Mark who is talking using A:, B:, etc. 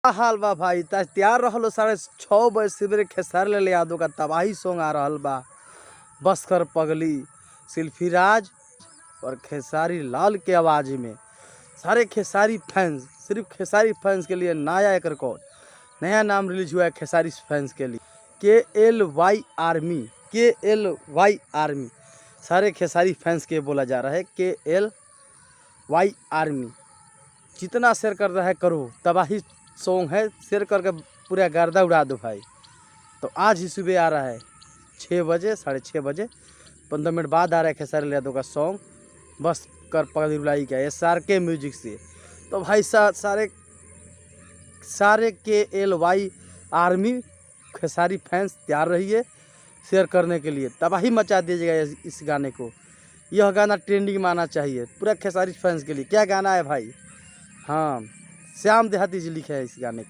A: का हाल बा भाई? तैयार रहलो 6:30 सवेरे खेसारी लाल यादव का तबाही सॉन्ग आ रहल बा। बस कर पगली सिल्फीराज और खेसारी लाल के आवाज़ में सारे खेसारी फैंस, सिर्फ खेसारी फैंस के लिए नया एक रिकॉर्ड, नया नाम रिलीज हुआ है खेसारी फैंस के लिए। KLY आर्मी, KLY आर्मी, सारे खेसारी फैंस के बोला जा रहा है KLY आर्मी। जितना शेयर कर रहा है करो, तबाही सॉन्ग है, शेयर करके पूरा गर्दा उड़ा दो भाई। तो आज ही सुबह आ रहा है 6 बजे, 6:30 बजे, 15 मिनट बाद आ रहा है खेसारी लाल यादव का सॉन्ग बस कर पगली बुलाई का SRK म्यूजिक से। तो भाई सारे KLY आर्मी खेसारी फैंस तैयार रहिए शेयर करने के लिए, तबाही मचा दीजिएगा इस गाने को। यह गाना ट्रेंडिंग में आना चाहिए पूरा खेसारी फैंस के लिए। क्या गाना है भाई? हाँ, श्याम देहाती जी लिखे है इस गाने को।